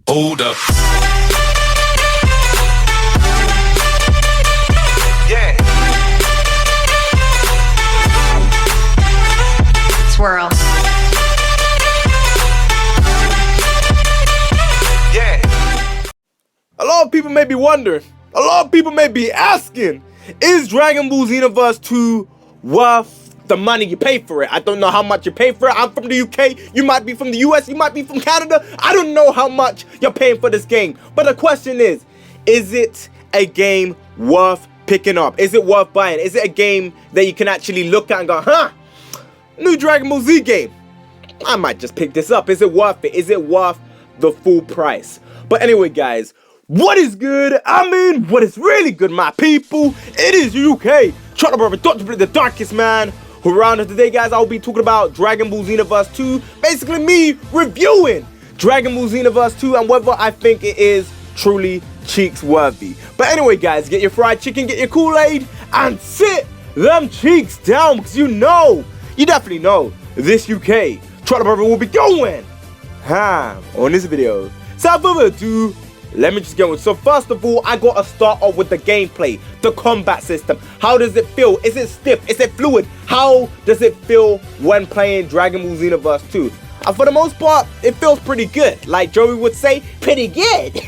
Hold up. Yeah. Swirl. Yeah. A lot of people may be wondering, a lot of people may be asking, is Dragon Ball Xenoverse 2 worth the money you pay for it? I don't know how much you pay for it. I'm from the UK, you might be from the US, you might be from Canada. I don't know how much you're paying for this game. But the question is it a game worth picking up? Is it worth buying? Is it a game that you can actually look at and go, huh, new Dragon Ball Z game, I might just pick this up. Is it worth it? Is it worth the full price? But anyway, guys, what is good? I mean, what is really good, my people? It is UK. Try to brother, Dr. Blick, the darkest man who around us today, guys. I'll be talking about Dragon Ball Xenoverse 2. Basically, me reviewing Dragon Ball Xenoverse 2 and whether I think it is truly cheeks worthy. But anyway, guys, get your fried chicken, get your Kool-Aid, and sit them cheeks down, because you definitely know, this UK Trotter Brother will be going ham on this video. So without further ado, let me just get on. So first of all, I gotta start off with the gameplay, the combat system. How does it feel? Is it stiff? Is it fluid? How does it feel when playing Dragon Ball Xenoverse 2? And for the most part, it feels pretty good. Like Joey would say, pretty good.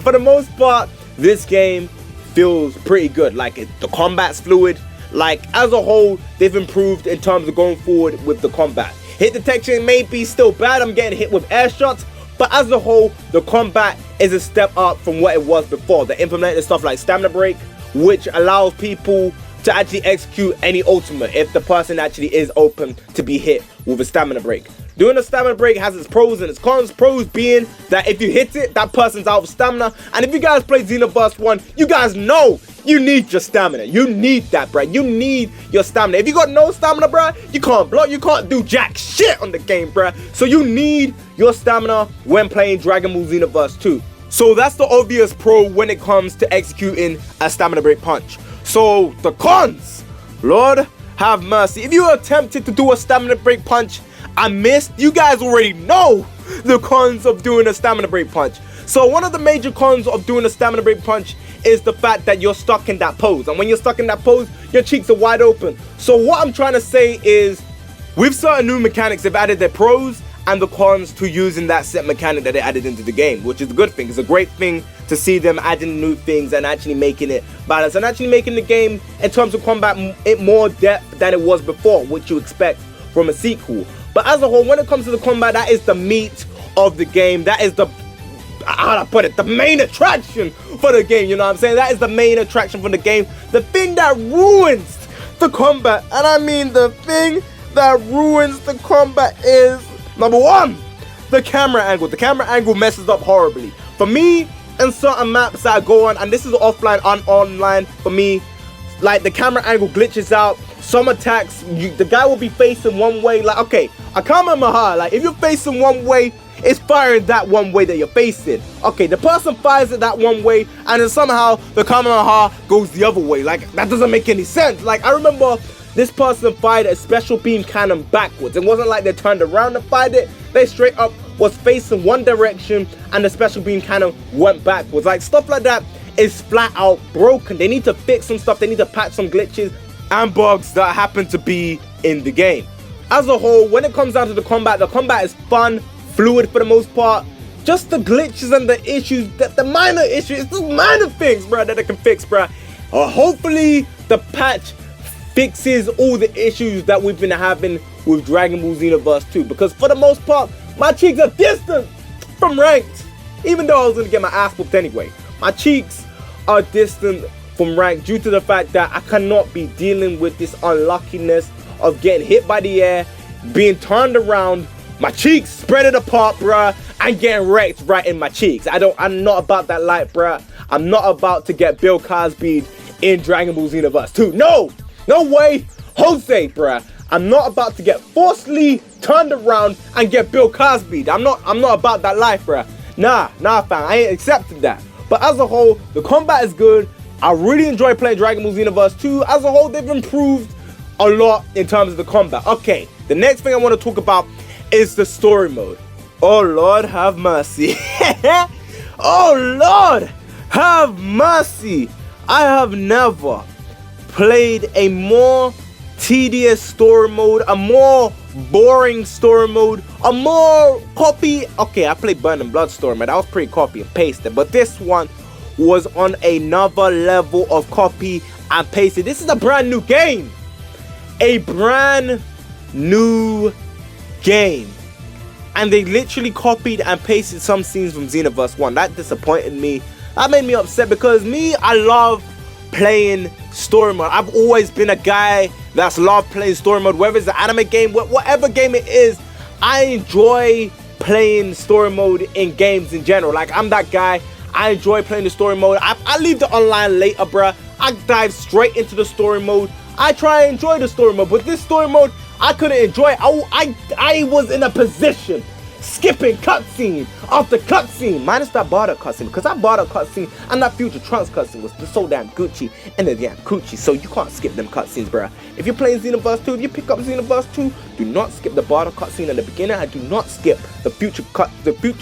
For the most part, this game feels pretty good. Like the combat's fluid. Like as a whole, they've improved in terms of going forward with the combat. Hit detection may be still bad. I'm getting hit with air shots. But as a whole, the combat is a step up from what it was before. They implemented stuff like stamina break, which allows people to actually execute any ultimate if the person actually is open to be hit with a stamina break. Doing a stamina break has its pros and its cons. Pros being that if you hit it, that person's out of stamina. And if you guys play Xenoverse 1, you guys know you need your stamina. You need that, bruh. You need your stamina. If you got no stamina, bruh, you can't block. You can't do jack shit on the game, bruh. So you need your stamina when playing Dragon Ball Xenoverse 2. So that's the obvious pro when it comes to executing a stamina break punch. So the cons, Lord have mercy. If you attempted to do a stamina break punch and missed, you guys already know the cons of doing a stamina break punch. So one of the major cons of doing a stamina break punch is the fact that you're stuck in that pose. And when you're stuck in that pose, your cheeks are wide open. So what I'm trying to say is, with certain new mechanics, they've added their pros and the cons to using that set mechanic that they added into the game, which is a good thing. It's a great thing to see them adding new things and actually making it balanced and actually making the game, in terms of combat, it more depth than it was before, which you expect from a sequel. But as a whole, when it comes to the combat, that is the meat of the game. That is the, how do I put it, the main attraction for the game, you know what I'm saying? That is the main attraction for the game. The thing that ruins the combat, and I mean the thing that ruins the combat is, number one, the camera angle. The camera angle messes up horribly. For me, in certain maps that I go on, and this is offline and online for me, like the camera angle glitches out. Some attacks, the guy will be facing one way. Like, okay, I Kamehameha, like if you're facing one way, it's firing that one way that you're facing. Okay, the person fires it that one way, and then somehow the Kamehameha goes the other way. Like, that doesn't make any sense. Like, I remember this person fired a special beam cannon backwards. It wasn't like they turned around and fired it. They straight up was facing one direction, and the special beam cannon went backwards. Like, stuff like that is flat out broken. They need to fix some stuff. They need to patch some glitches and bugs that happen to be in the game. As a whole, when it comes down to the combat is fun, fluid for the most part. Just the glitches and the issues, the minor issues, it's just minor things, bro, that they can fix, bro. Hopefully the patch fixes all the issues that we've been having with Dragon Ball Xenoverse 2, because for the most part, my cheeks are distant from ranked. Even though I was gonna get my ass whooped anyway, my cheeks are distant from ranked due to the fact that I cannot be dealing with this unluckiness of getting hit by the air, being turned around, my cheeks spread it apart, bruh, and getting wrecked right in my cheeks. I'm not about that life, bruh. I'm not about to get Bill Cosby'd in Dragon Ball Xenoverse 2. No way, Jose, bruh. I'm not about to get forcefully turned around and get Bill Cosby'd. I'm not about that life, bruh. Nah, fam, I ain't accepting that. But as a whole, the combat is good. I really enjoy playing Dragon Ball Xenoverse 2. As a whole, they've improved a lot in terms of the combat. Okay, the next thing I want to talk about is the story mode. Oh Lord, have mercy. Oh Lord, have mercy. I have never played a more tedious story mode, a more boring story mode, a more copy. Okay, I played Burn and Blood story mode. That was pretty copy and pasted, but this one was on another level of copy and pasted. This is a brand new game. A brand new game. And they literally copied and pasted some scenes from Xenoverse 1. That disappointed me. That made me upset because I love playing story mode. I've always been a guy that's loved playing story mode. Whether it's an anime game, whatever game it is, I enjoy playing story mode in games in general. Like, I'm that guy. I enjoy playing the story mode. I leave the online later, bruh. I dive straight into the story mode. I try and enjoy the story mode, but this story mode, I couldn't enjoy it. I was in a position skipping cutscene after cutscene, minus that Bardock cutscene, because that Bardock cutscene and that Future Trunks cutscene was just so damn Gucci and the damn coochie, so you can't skip them cutscenes, bruh. If you're playing Xenoverse 2, if you pick up Xenoverse 2, do not skip the Bardock cutscene at the beginning, and do not skip the Future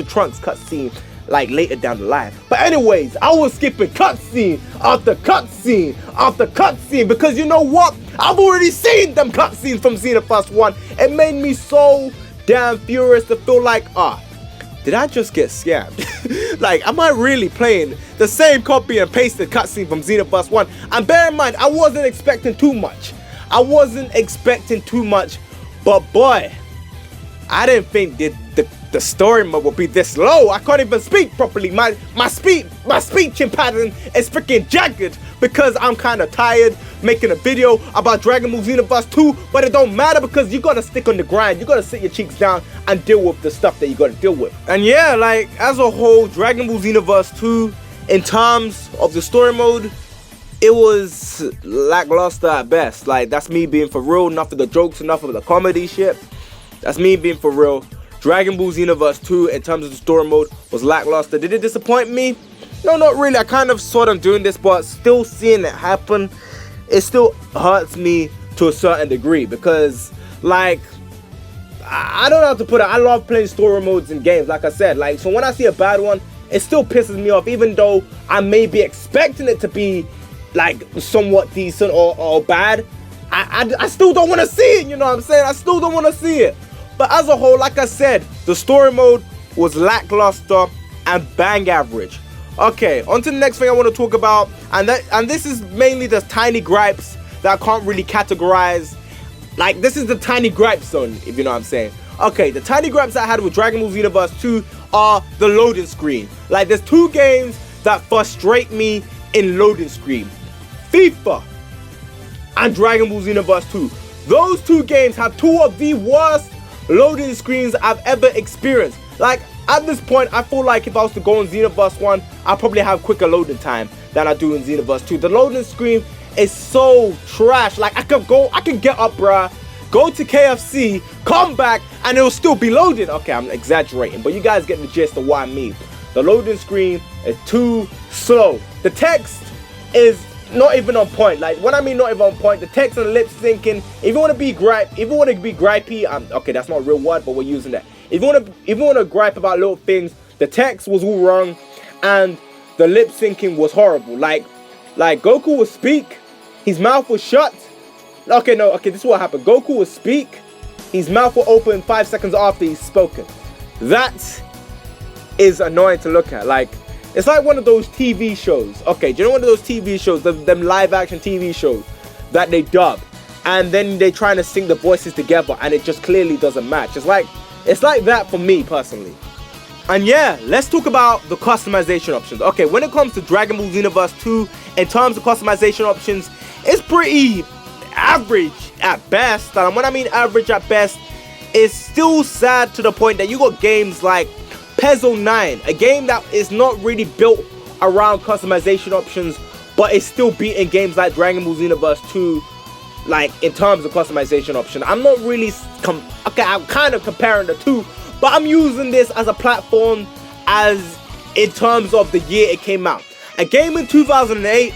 Trunks cutscene like later down the line. But anyways, I was skipping cutscene after cutscene after cutscene because you know what? I've already seen them cutscenes from Xenoverse 1. It made me so damn furious to feel like, did I just get scammed? Like, am I really playing the same copy and pasted cutscene from Xenoverse 1? And bear in mind, I wasn't expecting too much. But boy, I didn't think the story mode would be this low. I can't even speak properly. My speeching pattern is freaking jagged because I'm kind of tired making a video about Dragon Ball Xenoverse 2, but it don't matter because you gotta stick on the grind. You gotta sit your cheeks down and deal with the stuff that you gotta deal with. And yeah, like, as a whole, Dragon Ball Xenoverse 2, in terms of the story mode, it was lackluster at best. Like, that's me being for real. Enough of the jokes, enough of the comedy shit. That's me being for real. Dragon Ball Xenoverse 2, in terms of the story mode, was lackluster. Did it disappoint me? No, not really. I kind of saw them doing this, but still seeing it happen, it still hurts me to a certain degree because, like, I don't know how to put it. I love playing story modes in games, like I said. Like, so when I see a bad one, it still pisses me off, even though I may be expecting it to be, like, somewhat decent or bad. I still don't want to see it, you know what I'm saying? I still don't want to see it. But as a whole, like I said, the story mode was lackluster and bang average. Okay, on to the next thing I want to talk about, and this is mainly the tiny gripes that I can't really categorize. Like, this is the tiny gripe zone, if you know what I'm saying. Okay, the tiny gripes I had with Dragon Ball Xenoverse 2 are the loading screen. Like, there's two games that frustrate me in loading screen: FIFA and Dragon Ball Xenoverse 2. Those two games have two of the worst loading screens I've ever experienced. Like, at this point, I feel like if I was to go on Xenoverse 1, I'd probably have quicker loading time than I do in Xenoverse 2. The loading screen is so trash. Like, I can get up, bruh, go to KFC, come back, and it'll still be loading. Okay, I'm exaggerating, but you guys get the gist of what I mean. The loading screen is too slow. The text is not even on point. Like, when I mean not even on point, the text and the lip syncing, if you want to be gripey, okay, that's not a real word, but we're using that. If you want to gripe about little things, the text was all wrong and the lip syncing was horrible. Like Goku would speak, his mouth was shut. Okay, this is what happened. Goku would speak, his mouth will open 5 seconds after he's spoken. That is annoying to look at. Like, it's like one of those TV shows. Okay, do you know one of those TV shows, them live action TV shows that they dub, and then they're trying to sing the voices together and it just clearly doesn't match? It's like that for me personally. And yeah, let's talk about the customization options. Okay, when it comes to Dragon Ball Xenoverse 2, in terms of customization options, it's pretty average at best. And when I mean average at best, it's still sad to the point that you got games like Pezzo 9, a game that is not really built around customization options, but it's still beating games like Dragon Ball Xenoverse 2, like, in terms of customization option. I'm not really, I'm kind of comparing the two, but I'm using this as a platform as in terms of the year it came out. A game in 2008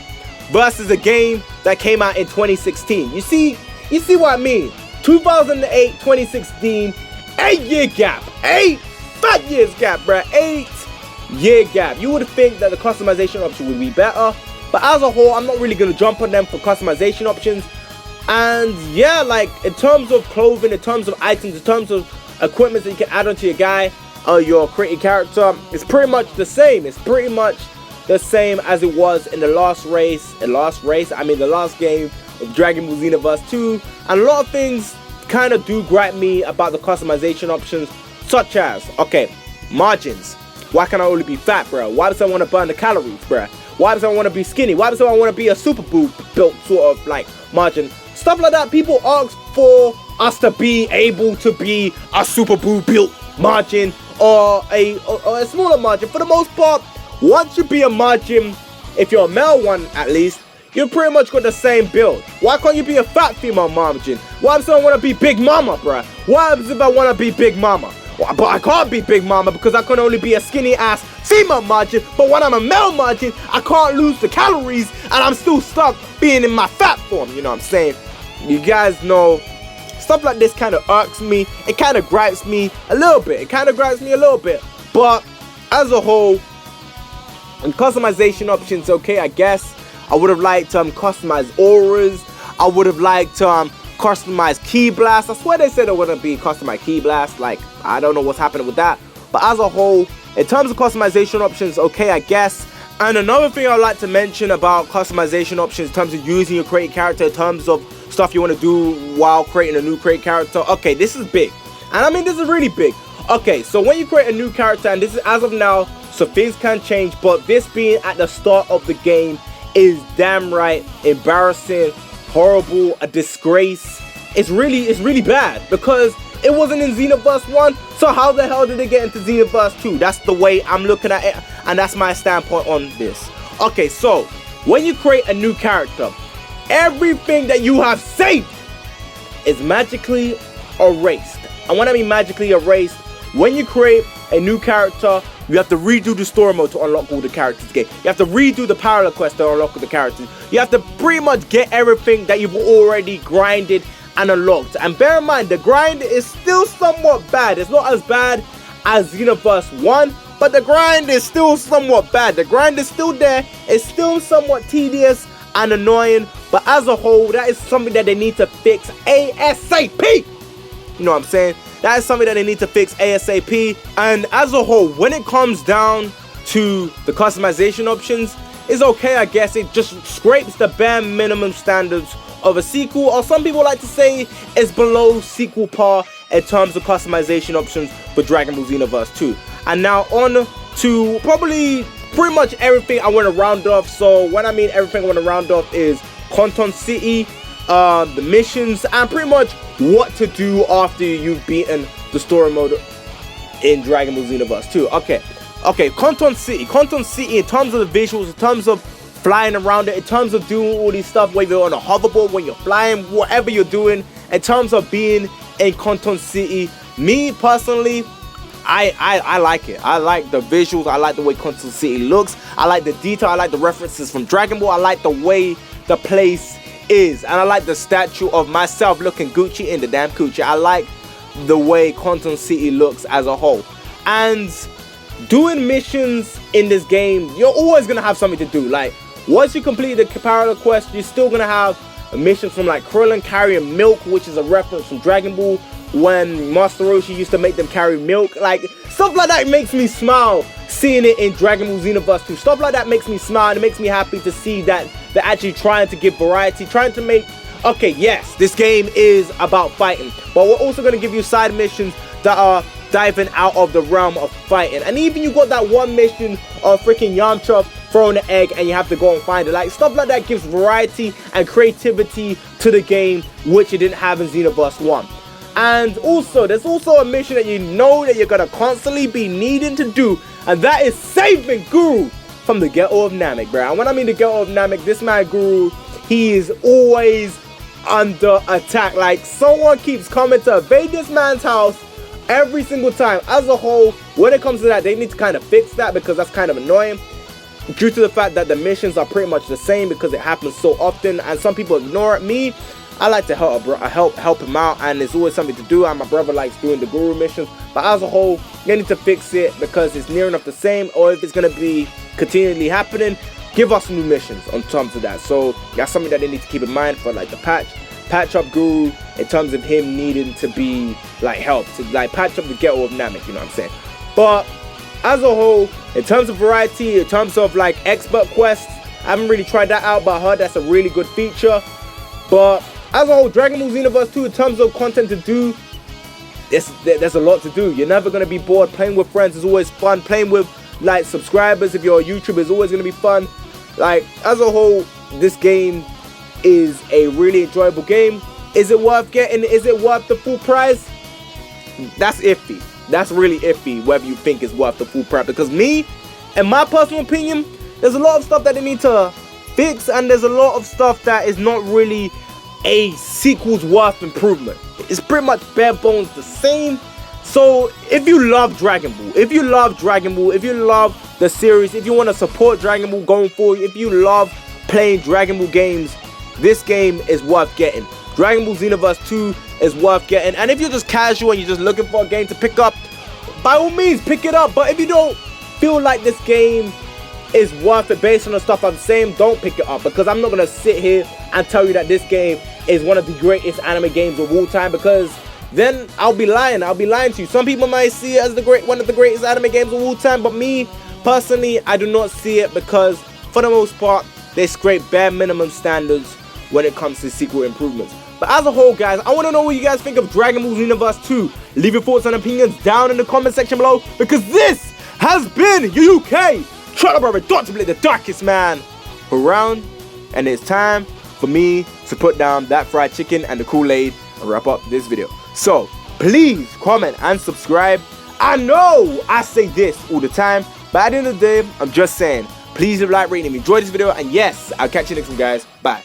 versus a game that came out in 2016. You see what I mean? 2008, 2016, 8 year gap. fat years gap, bruh. 8-year gap. You would think that the customization option would be better, but as a whole, I'm not really gonna jump on them for customization options. And yeah, like in terms of clothing, in terms of items, in terms of equipment that you can add onto your guy or your created character, it's pretty much the same. It's pretty much the same as it was in the last game of Dragon Ball Xenoverse 2. And a lot of things kind of do gripe me about the customization options, such as, okay, margins. Why can't I only be fat, bro? Why does I want to burn the calories, bro? Why does I want to be skinny? Why does I want to be a super boob built sort of like margin? Stuff like that. People ask for us to be able to be a super boob built margin or a smaller margin. For the most part, once you be a margin, if you're a male one at least, you pretty much got the same build. Why can't you be a fat female margin? Why if I want to be Big Mama, bruh? Why if I want to be Big Mama? Well, but I can't be Big Mama because I can only be a skinny ass female margin. But when I'm a male margin, I can't lose the calories and I'm still stuck being in my fat form. You know what I'm saying? You guys know, stuff like this kind of irks me. It kind of gripes me a little bit. But as a whole, and customization options, okay, I guess. I would have liked customized auras. I would have liked customized key blast. I swear they said it wouldn't be customized key blast. Like, I don't know what's happening with that. But as a whole, in terms of customization options, okay, I guess. And another thing I'd like to mention about customization options in terms of using your created character, in terms of stuff you want to do while creating a new created character. Okay, this is big. And I mean, this is really big. Okay, so when you create a new character, and this is as of now, so things can change, but this being at the start of the game is damn right embarrassing, horrible, a disgrace. It's really bad because it wasn't in Xenoverse 1, so how the hell did it get into Xenoverse 2? That's the way I'm looking at it, and that's my standpoint on this. Okay, so when you create a new character, everything that you have saved is magically erased. And when I mean magically erased, when you create a new character, you have to redo the story mode to unlock all the characters again. You have to redo the parallel quest to unlock all the characters. You have to pretty much get everything that you've already grinded and unlocked. And bear in mind, the grind is still somewhat bad. It's not as bad as Xenoverse 1, but the grind is still somewhat bad. The grind is still there. It's still somewhat tedious and annoying, but as a whole, that is something that they need to fix ASAP. You know what I'm saying? That is something that they need to fix ASAP. And as a whole, when it comes down to the customization options, it's okay, I guess. It just scrapes the bare minimum standards of a sequel, or some people like to say it's below sequel par in terms of customization options for Dragon Ball Xenoverse 2. And now on to probably pretty much everything I want to round off. So when I mean everything I want to round off is Conton City, the missions, and pretty much what to do after you've beaten the story mode in Dragon Ball Xenoverse 2. Okay, Conton City in terms of the visuals, in terms of flying around it, in terms of doing all these stuff, whether you're on a hoverboard, when you're flying, whatever you're doing, in terms of being in Conton City, me personally, I like it. I like the visuals. I like the way Conton City looks. I like the detail. I like the references from Dragon Ball. I like the way the place is, and I like the statue of myself looking Gucci in the damn coochie. I like the way Conton City looks as a whole. And doing missions in this game, you're always gonna have something to do. Like, once you complete the parallel quest, you're still gonna have missions from like Krillin carrying milk, which is a reference from Dragon Ball when Master Roshi used to make them carry milk. Like, stuff like that makes me smile seeing it in Dragon Ball Xenoverse 2. Stuff like that makes me smile, and it makes me happy to see that they're actually trying to give variety, trying to make, okay, yes, this game is about fighting, but we're also going to give you side missions that are diving out of the realm of fighting. And even you got that one mission of freaking Yamcha throwing an egg and you have to go and find it. Like, stuff like that gives variety and creativity to the game, which it didn't have in Xenoverse 1. And also, there's also a mission that you know that you're going to constantly be needing to do, and that is saving Guru from the ghetto of Namek, bro. And when I mean the ghetto of Namek, this man Guru, he is always under attack. Like, someone keeps coming to invade this man's house every single time. As a whole, when it comes to that, they need to kind of fix that, because that's kind of annoying, due to the fact that the missions are pretty much the same because it happens so often and some people ignore it. Me, I like to help him out, and it's always something to do. And my brother likes doing the guru missions, but as a whole, they need to fix it because it's near enough the same. Or if it's gonna be continually happening, give us new missions on terms of that. So that's something that they need to keep in mind for like the patch up guru, in terms of him needing to be like helped to like patch up the ghetto of Namek, you know what I'm saying? But as a whole, in terms of variety, in terms of like expert quests, I haven't really tried that out, but I heard that's a really good feature. But as a whole, Dragon Ball Xenoverse 2, in terms of content to do, there's a lot to do. You're never going to be bored. Playing with friends is always fun. Playing with like subscribers, if you're a YouTuber, is always going to be fun. Like, as a whole, this game is a really enjoyable game. Is it worth getting? Is it worth the full price? That's iffy. That's really iffy whether you think it's worth the full price. Because me, in my personal opinion, there's a lot of stuff that they need to fix, and there's a lot of stuff that is not really a sequel's worth improvement. It's pretty much bare bones the same. So if you love Dragon Ball, if you love the series, if you want to support Dragon Ball going forward, if you love playing Dragon Ball games, this game is worth getting. Dragon Ball Xenoverse 2 is worth getting. And if you're just casual and you're just looking for a game to pick up, by all means pick it up. But if you don't feel like this game is worth it based on the stuff I'm saying, don't pick it up, because I'm not going to sit here and tell you that this game is one of the greatest anime games of all time, because then I'll be lying to you. Some people might see it as one of the greatest anime games of all time, but me personally, I do not see it, because for the most part they scrape bare minimum standards when it comes to sequel improvements. But as a whole, guys, I want to know what you guys think of Dragon Ball Xenoverse 2. Leave your thoughts and opinions down in the comment section below, because this has been UK Trailer Brother Dr. Blick, the darkest man around, and it's time for me to put down that fried chicken and the Kool-Aid and wrap up this video. So please comment and subscribe. I know I say this all the time, but at the end of the day, I'm just saying, please leave a like, rate, and enjoy this video. And yes, I'll catch you next one, guys. Bye.